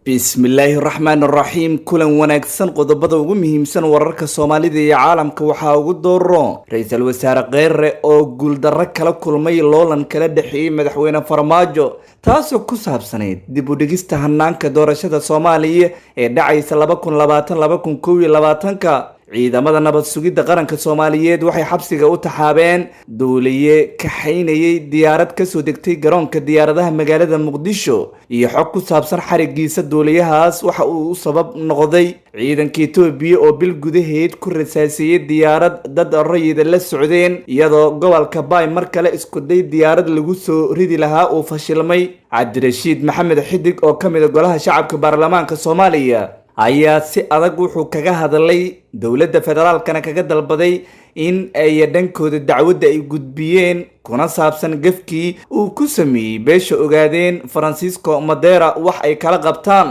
bismillaahi raxmaani raxiim kulan wanaagsan qodobada ugu muhiimsan wararka Soomaalida iyo caalamka waxaa ugu dooro ra'iisul wasaare Kheyre oo guuldarro kala kulmay loolan kala dhaxeeyay madaxweyne Farmaajo taasoo ku saabsaneyd dib u dhigista hanaanka doorashada Soomaaliya ee dhacaysa 2020-2021 ciidamada nabad sugidda qaranka Soomaaliyeed waxay xabsiga u taxaabeen dowliye kaxaynayay diyaarad ka soo degtay garoonka diyaaradaha magaalada Muqdisho iyo xog ku saabsan xarigiisa dowliyahaas waxa uu sabab noqday ciidanka Itoobiya oo bil gudaheed ku rasaasiyay diyaarad dad rayid la socdeen iyadoo gobolka Bay mar kale isku day diyaarad lagu soo ridi lahaa oo fashilmay Cabdirashiid Maxamed Xidig oo kamid ah golaha shacabka baarlamaanka Soomaaliya ayaa si adag wuxuu kaga hadlay dowladda federaalkana kaga dalbaday in ay dhankooda dacwadda ay gudbiyeen kuna saabsan gafkii uu ku sameeyay beesha ogaadeen Francisco Madera wax ay kala qabtaan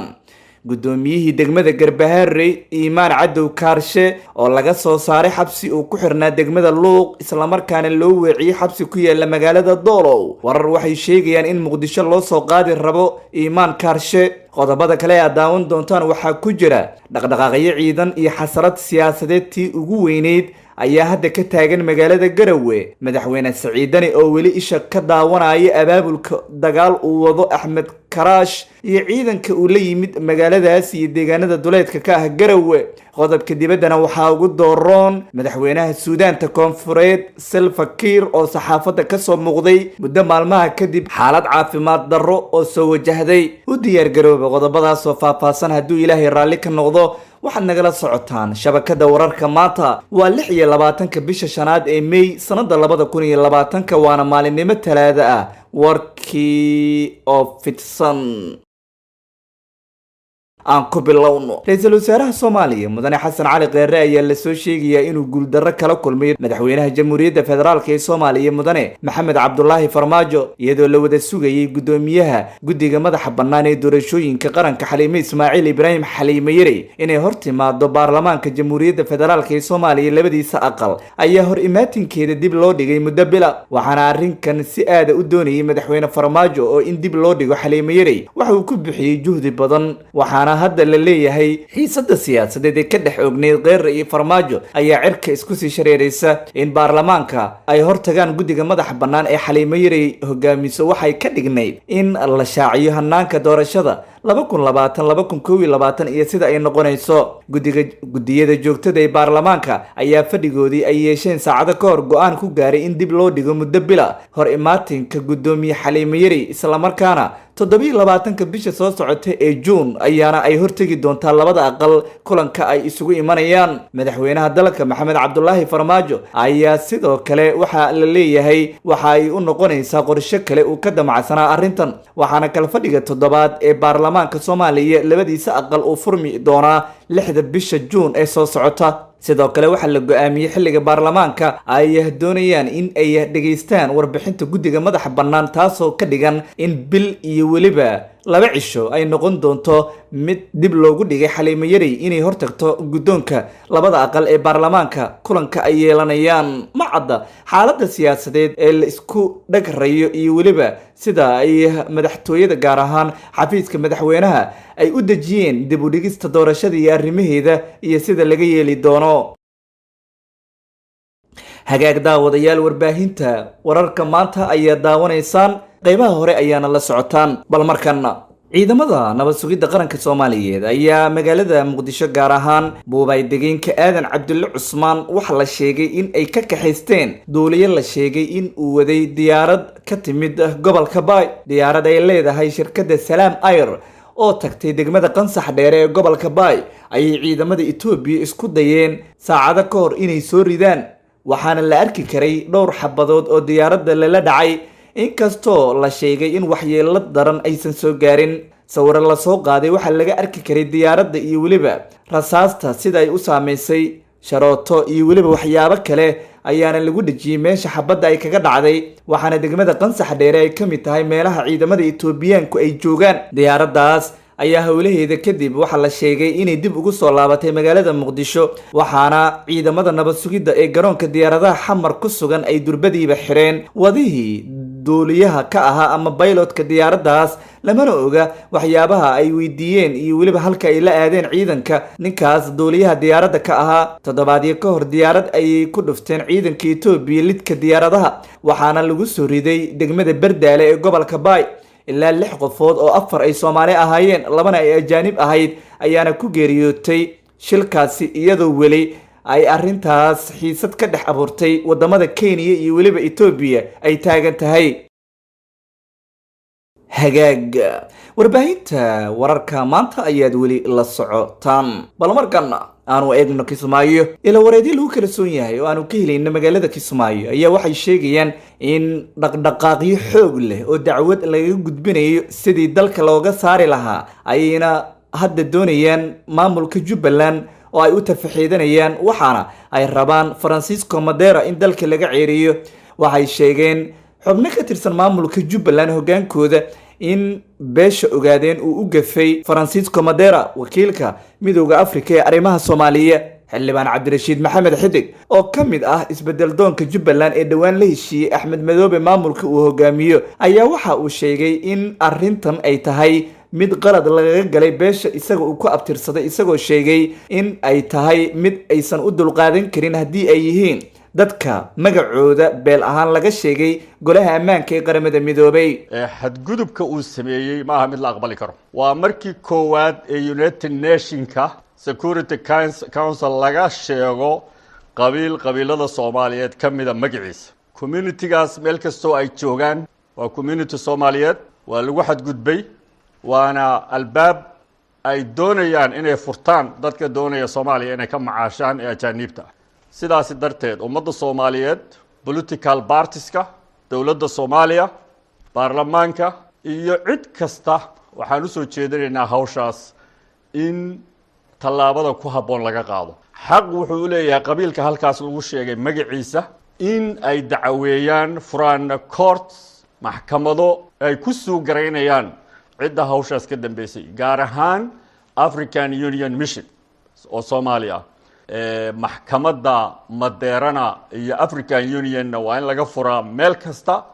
gudoomiyihii degmada Garbaharey Iimaan Cadow Kaarshe oo laga soo saaray xabsi uu ku xirnaa degmada Luuq isla markaana loo weeciyay xabsi ku yaala magaalada Doolow warar waxay sheegayaan in Muqdisho loo soo qaadi rabo Iimaan Kaarshe qodobada kale ee daawan doontaan waxaa ku jira dhaqdhaqaaqyo ciidan iyo xasarad siyaasadeed tii ugu weyneyd ayaa hadda ka taagan magaalada Garowe madaxweyne Siciidani oo weli isha ka daawanaya abaabulka dagaal uu wado Axmed Karaash iyo ciidanka uu la yimid magaaladaas iyo deegaanada duleedka ka ah Garowe qodobka dibaddana waxaa ugu dooroon madaxweynaha Suudaanta Koonfureed Salva Kiir oo saxaafadda ka soo muuqday muddo maalmaha kadib xaalad caafimaad darro oo soo wajahday u diyaar garooba qodobadaas oo faahfaahsan hadduu Ilaahay raalli ka noqdo waxaad nagala socotaan shabakada wararka maanta waa 26 bisha shanaad ee May sanada 2020 waana maalinimo Talaado ah warkii oo fidsan aan ku bilowno ra'iisul wasaaraha Soomaaliya mudane Xasan Cali Kheyre ayaa la soo sheegay inuu guuldarro kala kulmay madaxweynaha Jamhuuriyadda Federaalka ee Soomaaliya mudane Maxamed Cabdullaahi Farmaajo iyadoo la wada sugayay gudoomiyaha guddiga madaxa bannaan ee doorashooyinka qaranka Xaliime Ismaaciil Ibraahim Xaliime Yari inay hortimaado baarlamaanka Jamhuuriyadda Federaalka ee Soomaaliya labadiisa aqal ayaa hor imaatinkeeda dib loo dhigay muddo bila waxaana arrinkan si aad u doonayay madaxweyne Farmaajo oo in dib loo dhigo Xaliime Yari waxa uu ku bixiyay juhdi badan waxaana hadda la leeyahay xiisadda siyaasadeed ee ka dhex ogneyd Kheyre iyo Farmaajo ayaa cirka isku sii shareeraysa in baarlamaanka ay hortagaan guddiga madaxa bannaan ee Xaliime Yari hogaamiso waxay ka dhignayd in la shaaciyo hanaanka doorashada 2020-2021 iyo sida ay noqonayso guddiyada joogtada ee baarlamaanka ayaa fadhigoodii ay yeesheen saacado ka hor go'aan ku gaaray in dib loo dhigo muddo bila hor imaatinka gudoomiye Xaliime Yari isla markaana 27 bisha soo socotay ee June ayaana ay hortagi doontaa labada aqal kulanka ay isugu imanayaan madaxweynaha dalka Maxamed Cabdullaahi Farmaajo ayaa sidoo kale waxa la leeyahay waxa ay u noqonaysaa qorshe kale uu ka damacsanaa arrintan waxaana kala fadhiga toddobaad ee baarlamaanka Soomaaliya labadiisa aqal uu furmi doonaa 6 bisha June ee soo socota sidoo kale waxa la go'aamiyay xilliga baarlamaanka ay doonayaan in ay dhageystaan warbixinta guddiga madaxa bannaan taasoo ka dhigan in bil iyo waliba 2 cisho ay noqon doonto mid dib loogu dhigay Xaliime Yari inay hortagto guddoonka labada aqal ee baarlamaanka kulanka ay yeelanayaan macadda xaaladda siyaasadeed ee la isku dhagrayo iyo waliba sida ay madaxtooyada gaar ahaan xafiiska madaxweynaha ay u dajiyeen dib u dhigista doorashada iyo arrimaheeda iyo sida laga yeeli doono hagaag daawadayaal warbaahinta wararka maanta ayaa daawanaysaan qaybaha hore ayaana la socotaan bal markana ciidamada nabad sugidda qaranka Soomaaliyeed ayaa magaalada Muqdisho gaar ahaan buubay deegaanka Aadan Cabdulle Cusmaan waxa la sheegay in ay ka kaxaysteen dowliye la sheegay in uu waday diyaarad ka timid gobolka Bay diyaarad ay leedahay shirkadda Salaam Air oo tagtay degmada Qansax Dheere ee gobolka Bay ay ciidamada Itoobiya isku dayeen saacado ka hor inay soo ridaan waxaana la arki karay dhowr xabadood oo diyaaradda la dhacay inkastoo la sheegay in waxyeello daran aysan soo gaarin sawir la soo qaaday waxa laga arki karay diyaaradda iyo waliba rasaasta sida ay u saameysay sharooto iyo waliba waxyaabo kale ayaana lagu dhajiyay meesha xabadda ay kaga dhacday waxaana degmada Qansax Dheere ay ka mid tahay meelaha ciidamada Itoobiyaanku ay joogaan diyaaraddaas ayaa hawlaheeda kadib waxa la sheegay inay dib ugu soo laabatay magaalada Muqdisho waxaana ciidamada nabad sugidda ee garoonka diyaaradaha xamar ku sugan ay durbadiiba xireen wadihii duuliyaha ka ahaa ama baylotka diyaaraddaas lamana oga waxyaabaha ay weydiiyeen iyo weliba halka ay la aadeen ciidanka ninkaas duuliyaha diyaaradda ka ahaa. toddobaadyo ka hor diyaarad ayay ku dhufteen ciidanka Itoobiya lidka diyaaradaha waxaana lagu soo riday degmada Bardaale ee gobolka Baay. ilaa 6 qofood oo 4 ay Soomaali ahaayeen 2 ay ajaanib ahayd ayaana ku geeriyootay shilkaasi iyadoo weli ay arrintaas xiisad ka dhex abuurtay wadamada Kenya iyo weliba Itoobiya ay taagan tahay. hagaag warbaahinta wararka maanta ayaad weli la socotaan bal markana aanu eegno Kismaayo ila wareedii lagu kala soon yahay oo aanu ka helayno magaalada Kismaayo ayaa waxay sheegayaan in dhaqdhaqaaqyo xoog leh oo dacwad laga gudbinayo sidii dalka looga saari lahaa ayna hadda doonayaan maamulka Jubbaland oo ay u tafaxiidanayaan waxaana ay rabaan Francisco Madera in dalka laga ceeriyo. waxay sheegeen xubno ka tirsan maamulka Jubbaland hogaankooda in beesha ogaadeen uu u gafay Francisco Madera wakiilka midowga Afrika ee arrimaha Soomaaliya. xildhibaan Cabdirashiid Maxamed Xidig oo ka mid ah isbedel doonka Jubbaland ee dhawaan la heshiiyay Axmed Madoobe maamulka uu hogaamiyo ayaa waxa uu sheegay in arrintan ay tahay mid qalad laga galay beesha isaga uu ku abtirsaday isagoo sheegay in ay tahay mid aysan u dulqaadan karin haddii ay yihiin dadka magacooda beel ahaan laga sheegay golaha ammaanka ee qaramada midoobay. xadgudubka uu sameeyay ma aha mid la aqbali karo. waa markii koowaad ee United Nationska Security Council laga sheego qabiilada Soomaaliyeed ka mid ah magaciisa. communitygaas meel kastoo ay joogaan waa community Soomaaliyeed waa lagu xadgudbay waana albaab ay doonayaan inay furtaan dadka doonaya Soomaaliya inay ka macaashaan ee ajaanibta. sidaas darteed ummadda Soomaaliyeed political partieska dawladda Soomaaliya baarlamaanka iyo cid kasta waxaan u soo jeedinaynaa hawshaas in tallaabada ku habboon laga qaado. xaq wuxuu u leeyahay qabiilka halkaas lagu sheegay magaciisa in ay dacweeyaan furaan courts maxkamado ay ku soo garaynayaan cidda hawshaas ka dambeysay gaar ahaan African Union Mission oo Soomaaliya maxkamadda Madeerana iyo African Union waa in laga furaa meel kasta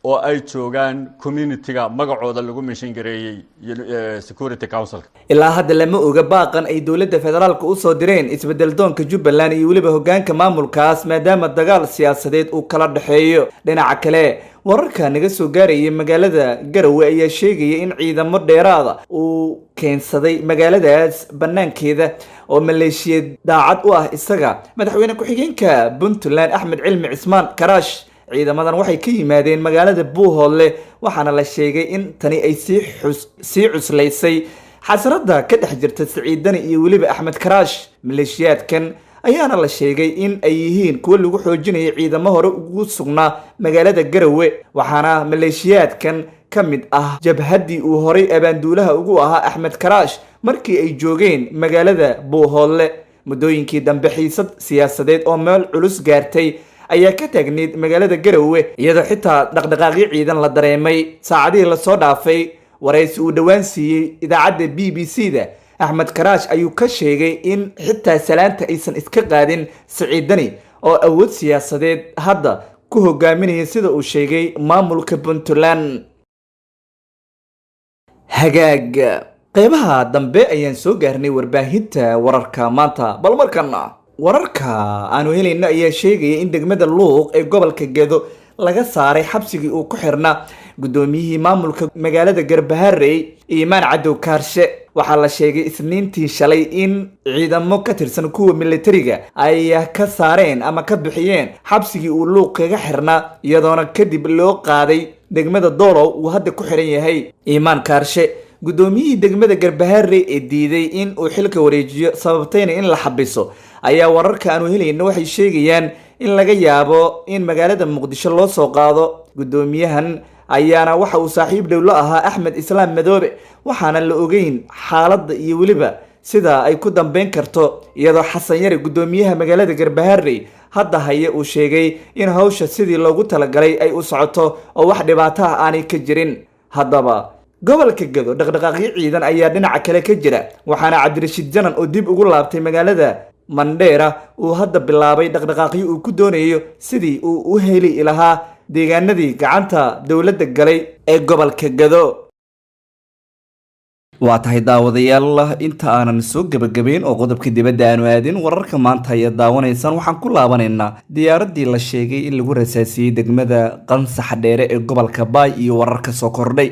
oo ay joogaan communityga magacooda lagu meeshin gareeyay Security Council. ilaa hadda lama oga baaqan ay dawladda federaalka u soo direen isbedel doonka Jubbaland iyo weliba hogaanka maamulkaas maadaama dagaal siyaasadeed uu kala dhaxeeyo. dhinaca kale wararka naga soo gaarayay magaalada Garowe ayaa sheegaya in ciidamo dheeraada uu keensaday magaaladaas banaankeeda oo maleeshiyad daacad u ah isaga madaxweyne ku-xigeenka Puntland Axmed Cilmi Cismaan Karaash. ciidamadan waxay ka yimaadeen magaalada Buuhoodle waxaana la sheegay in tani ay sii cuslaysay xasarada ka dhex jirta Siciidani iyo weliba Axmed Karaash. maleeshiyaadkan ayaana la sheegay in ay yihiin kuwa lagu xoojinayo ciidamo hore ugu sugnaa magaalada Garowe waxaana maleeshiyaadkan ka mid ah jabhadii uu horay abaanduulaha ugu ahaa Axmed Karaash markii ay joogeen magaalada Buuhoodle. muddooyinkii dambe xiisad siyaasadeed oo meel culus gaartay ayaa ka taagneed magaalada Garowe iyadoo xitaa dhaqdhaqaaqyo ciidan la dareemay saacadihii la soo dhaafay. waraysi uu dhawaan siiyay idaacadda BBC-da Axmed Karaash ayuu ka sheegay in xitaa salaanta aysan iska qaadin Siciidani oo awood siyaasadeed hadda ku hogaaminaya sida uu sheegay maamulka Puntland. hagaag qeybaha dambe ayaan soo gaarnay warbaahinta wararka maanta bal markana wararka aanu helayno ayaa sheegaya in degmada Luuq ee gobolka Gedo laga saaray xabsigii uu ku xirnaa gudoomiyihii maamulka magaalada Garbaharey Iimaan Cadow Kaarshe. waxaa la sheegay isniintii shalay in ciidamo ka tirsan kuwa militariga ay ka saareen ama ka bixiyeen xabsigii uu Luuq kaga xirnaa iyadoona kadib loo qaaday degmada Doolow uu hadda ku xiran yahay. Iimaan Kaarshe gudoomiyihii degmada Garbaharey ee diiday in uu xilka wareejiyo sababtayna in la xabiso ayaa wararka aanu helayno waxay sheegayaan in laga yaabo in magaalada Muqdisho loo soo qaado. gudoomiyahan ayaana waxa uu saaxiib dhow la ahaa Axmed Islaam Madoobe waxaana la ogeyn xaaladda iyo weliba sida ay ku dambeyn karto iyadoo Xasan Yare gudoomiyaha magaalada Garbaharey hadda haya uu sheegay in hawsha sidii loogu talagalay ay u socoto oo wax dhibaato ah aanay ka jirin. haddaba gobolka Gedo dhaqdhaqaaqyo ciidan ayaa dhinaca kale ka jira waxaana Cabdirashiid Janan oo dib ugu laabtay magaalada Mandheera uu hadda bilaabay dhaqdhaqaaqyo uu ku doonayo sidii uu u heli lahaa deegaanadii gacanta dowladda galay ee gobolka Gado. waa tahay daawadayaal inta aanan soo gabagabeyn oo qodobka dibadda aanu aadin wararka maanta ay daawanaysaan waxaan ku laabanaynaa diyaaradii la sheegay in lagu rasaasiyay degmada Qansax Dheere ee gobolka Baay iyo wararka soo kordhay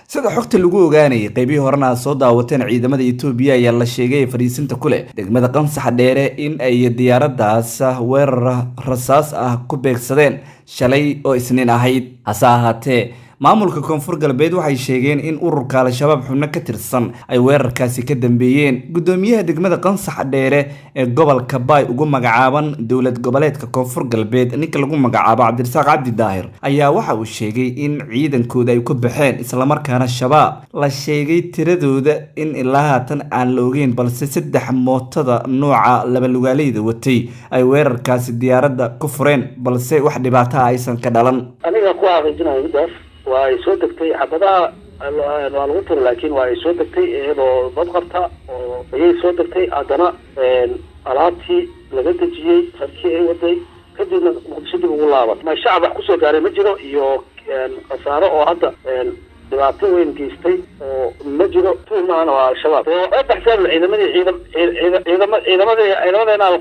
sida xogta lagu ogaanayay qaybihii horena soo daawateen ciidamada Itoobiya ayaa la sheegay fariisinta kule degmada Qansax Dheere in ay diyaaradaas weerar rasaas ah ku beegsadeen shalay oo Isniin ahayd hase ahaatee maamulka koonfur galbeed waxay sheegeen in ururka al-shabaab xubno ka tirsan ay weerarkaasi ka dambeeyeen gudoomiyaha degmada Qansax Dheere ee gobolka Baay ugu magacaaban dowlad goboleedka koonfur galbeed ninka lagu magacaabo Cabdirasaaq Cabdi Daahir ayaa waxa uu sheegay in ciidankooda ay ku baxeen isla markaana shabaab la sheegay tiradooda in ilaa haatan aan la ogeyn balse 3 mootada nooca laba lugaaleyda watay ay weerarkaasi diyaaradda ku fureen balse wax dhibaato aysan ka dhalan aniga ku aqoonsanahay midaas waa soo degtay xabadaha waa lagu tiro laakiin waa soo degtay iyadoo dad qabta oo ay soo degtay adana alaabtii laga dejiyay farkii ay waday kadibna muqdisho dib ugu laaban ma shacab wax ku soo gaaray ma jiro iyo khasaaro oo hadda dhibaato weyn geystay oo ma jiro tuumaana waa al-shabaab oo baxsan ciidamadii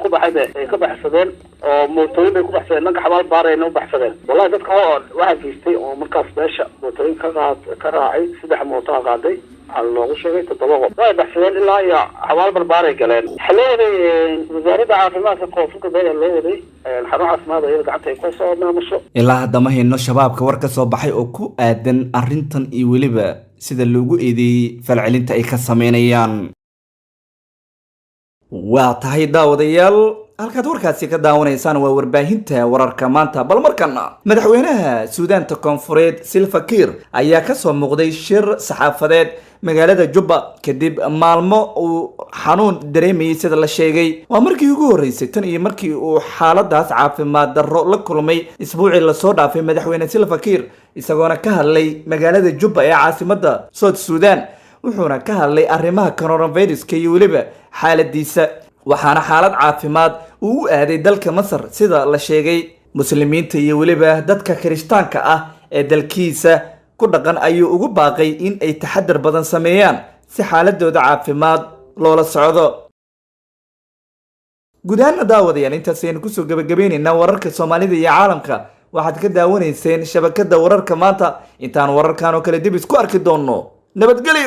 ku baxay ay ka baxsadeen oo mootooyin bay ku baxsadeen naga xabaal baarayna u baxsadeen wallahi dadka waxa geystay oo markaas meesha mootooyin ka raacay 3 mooto qaaday hal loogu sheegay 7 qof way baxsadeen ilaa iyo xabaal barbaaray galeen xalooday wasaaradda caafimaadka koonfurta bay loo waday xarun caafimaad ay gacanta ay ku soo maamusho ilaa hadama hayno shabaabka war ka soo baxay oo ku aadan arrintan iyo waliba sida loogu eedeeyay falcelinta ay ka sameynayaan waa tahay daawadayaal halkaad warkaasi ka daawanaysaan waa warbaahinta wararka maanta bal markana madaxweynaha Suudaanta Koonfureed Salva Kiir ayaa ka soo muuqday shir saxaafadeed magaalada Juba kadib maalmo uu xanuun dareemayay sida la sheegay waa markii ugu horeysay tan iyo markii uu xaaladaas caafimaad darro la kulmay isbuucii la soo dhaafay madaxweyne Salva Kiir isagoona ka hadlay magaalada Juba ee caasimadda South Sudan wuxuuna ka hadlay arrimaha coronavirus iyo waliba xaaladiisa waxaana xaalad caafimaad uu u aaday dalka Masar sida la sheegay muslimiinta iyo waliba dadka Kirishtaanka ah ee dalkiisa ku dhaqan ayuu ugu baaqay in ay taxadar badan sameeyaan si xaaladooda caafimaad loola socdo gudaha daawadayaal intaas aynu ku soo gabagabeynayna wararka Soomaalida iyo caalamka waxaad ka daawanayseen shabakada wararka maanta intaan wararkan oo kale dib isku arki doono nabadgelyo